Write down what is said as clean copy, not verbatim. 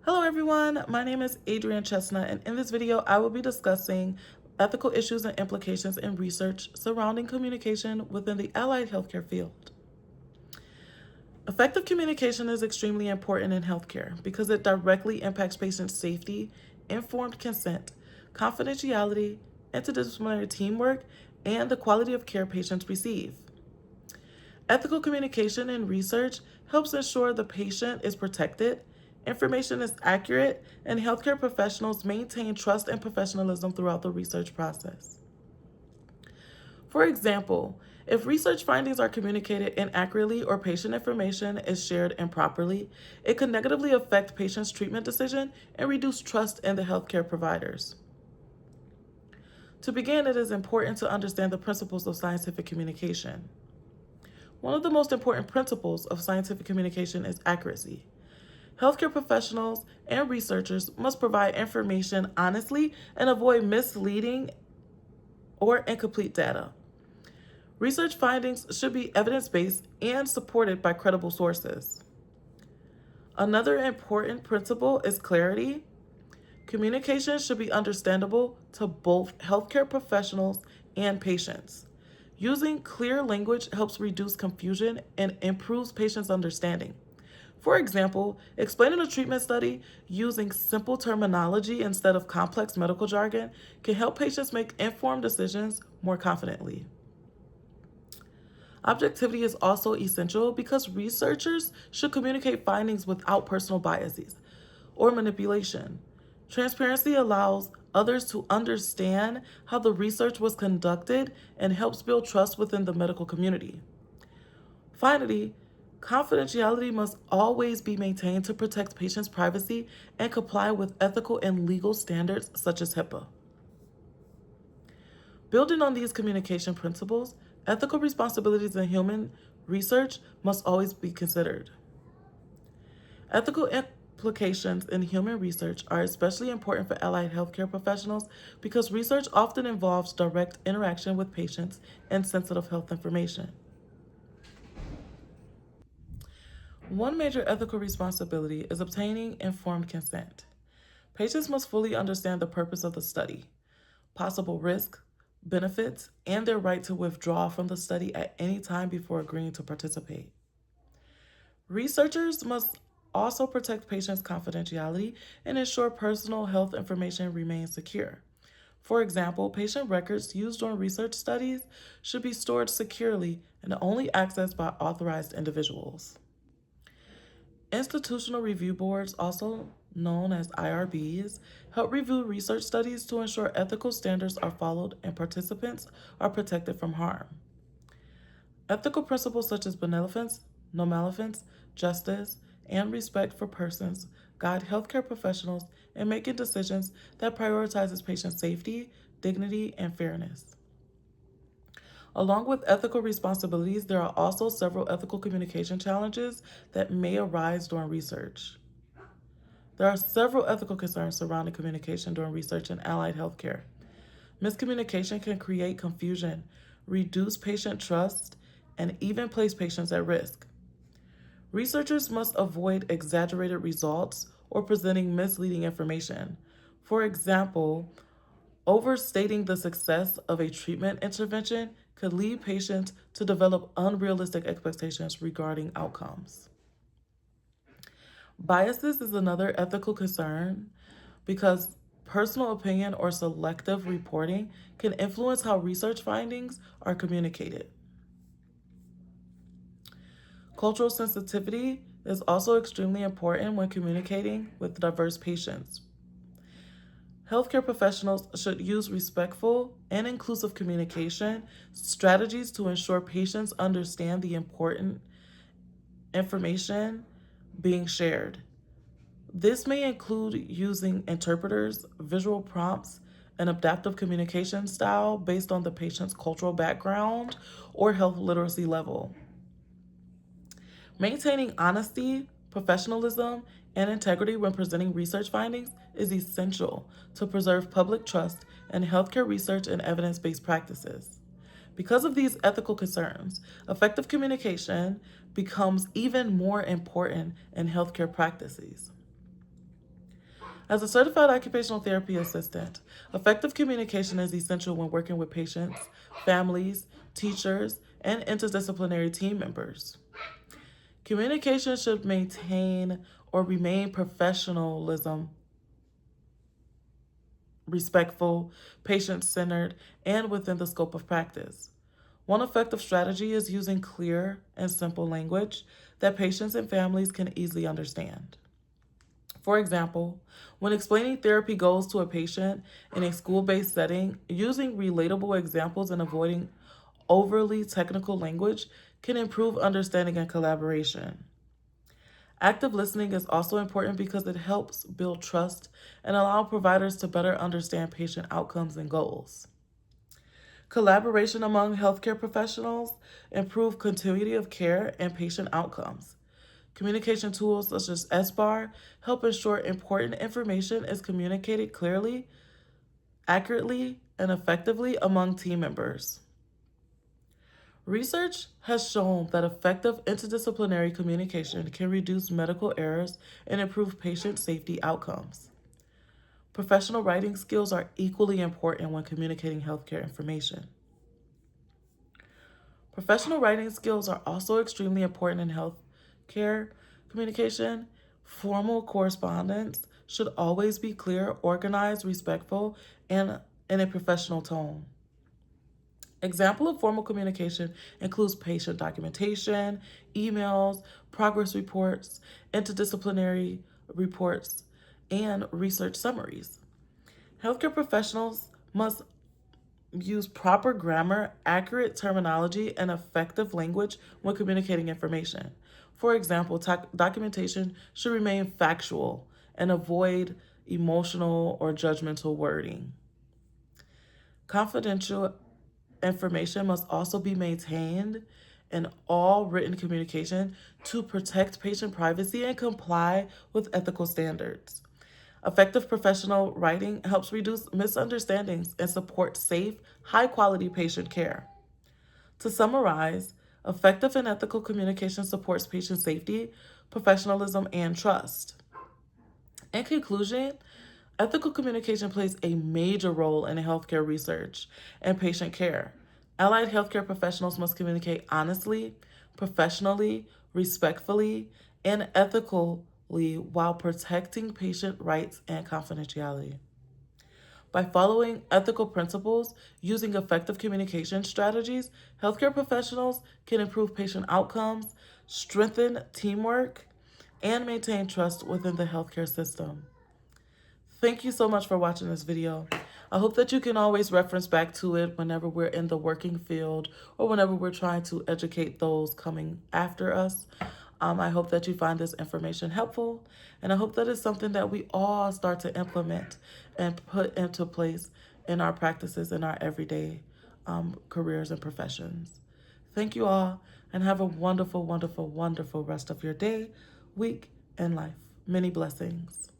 Hello everyone, my name is Adrienne Chestnut, and in this video I will be discussing ethical issues and implications in research surrounding communication within the allied healthcare field. Effective communication is extremely important in healthcare because it directly impacts patient safety, informed consent, confidentiality, interdisciplinary teamwork, and the quality of care patients receive. Ethical communication in research helps ensure the patient is protected, information is accurate, and healthcare professionals maintain trust and professionalism throughout the research process. For example, if research findings are communicated inaccurately or patient information is shared improperly, it could negatively affect patients' treatment decision and reduce trust in the healthcare providers. To begin, it is important to understand the principles of scientific communication. One of the most important principles of scientific communication is accuracy. Healthcare professionals and researchers must provide information honestly and avoid misleading or incomplete data. Research findings should be evidence-based and supported by credible sources. Another important principle is clarity. Communication should be understandable to both healthcare professionals and patients. Using clear language helps reduce confusion and improves patients' understanding. For example, explaining a treatment study using simple terminology instead of complex medical jargon can help patients make informed decisions more confidently. Objectivity is also essential because researchers should communicate findings without personal biases or manipulation. Transparency allows others to understand how the research was conducted and helps build trust within the medical community. Finally, confidentiality must always be maintained to protect patients' privacy and comply with ethical and legal standards such as HIPAA. Building on these communication principles, ethical responsibilities in human research must always be considered. Ethical implications in human research are especially important for allied healthcare professionals because research often involves direct interaction with patients and sensitive health information. One major ethical responsibility is obtaining informed consent. Patients must fully understand the purpose of the study, possible risks, benefits, and their right to withdraw from the study at any time before agreeing to participate. Researchers must also protect patients' confidentiality and ensure personal health information remains secure. For example, patient records used during research studies should be stored securely and only accessed by authorized individuals. Institutional review boards, also known as IRBs, help review research studies to ensure ethical standards are followed and participants are protected from harm. Ethical principles such as benevolence, no malevolence, justice, and respect for persons guide healthcare professionals in making decisions that prioritizes patient safety, dignity, and fairness. Along with ethical responsibilities, there are also several ethical communication challenges that may arise during research. There are several ethical concerns surrounding communication during research in allied healthcare. Miscommunication can create confusion, reduce patient trust, and even place patients at risk. Researchers must avoid exaggerated results or presenting misleading information. For example, overstating the success of a treatment intervention could lead patients to develop unrealistic expectations regarding outcomes. Biases is another ethical concern because personal opinion or selective reporting can influence how research findings are communicated. Cultural sensitivity is also extremely important when communicating with diverse patients. Healthcare professionals should use respectful and inclusive communication strategies to ensure patients understand the important information being shared. This may include using interpreters, visual prompts, an adaptive communication style based on the patient's cultural background or health literacy level. Maintaining honesty, professionalism, and integrity when presenting research findings is essential to preserve public trust in healthcare research and evidence-based practices. Because of these ethical concerns, effective communication becomes even more important in healthcare practices. As a certified occupational therapy assistant, effective communication is essential when working with patients, families, teachers, and interdisciplinary team members. Communication should maintain or remain professionalism, respectful, patient centered, and within the scope of practice. One effective strategy is using clear and simple language that patients and families can easily understand. For example, when explaining therapy goals to a patient in a school based setting, using relatable examples and avoiding overly technical language can improve understanding and collaboration. Active listening is also important because it helps build trust and allow providers to better understand patient outcomes and goals. Collaboration among healthcare professionals improve continuity of care and patient outcomes. Communication tools such as SBAR help ensure important information is communicated clearly, accurately, and effectively among team members. Research has shown that effective interdisciplinary communication can reduce medical errors and improve patient safety outcomes. Professional writing skills are equally important when communicating healthcare information. Professional writing skills are also extremely important in healthcare communication. Formal correspondence should always be clear, organized, respectful, and in a professional tone. Example of formal communication includes patient documentation, emails, progress reports, interdisciplinary reports, and research summaries. Healthcare professionals must use proper grammar, accurate terminology, and effective language when communicating information. For example, documentation should remain factual and avoid emotional or judgmental wording. Confidential information must also be maintained in all written communication to protect patient privacy and comply with ethical standards. Effective professional writing helps reduce misunderstandings and support safe, high quality patient care. To summarize, effective and ethical communication supports patient safety, professionalism, and trust. In conclusion, ethical communication plays a major role in healthcare research and patient care. Allied healthcare professionals must communicate honestly, professionally, respectfully, and ethically while protecting patient rights and confidentiality. By following ethical principles, using effective communication strategies, healthcare professionals can improve patient outcomes, strengthen teamwork, and maintain trust within the healthcare system. Thank you so much for watching this video. I hope that you can always reference back to it whenever we're in the working field or whenever we're trying to educate those coming after us. I hope that you find this information helpful, and I hope that it's something that we all start to implement and put into place in our practices in our everyday careers and professions. Thank you all, and have a wonderful, wonderful, wonderful rest of your day, week, and life. Many blessings.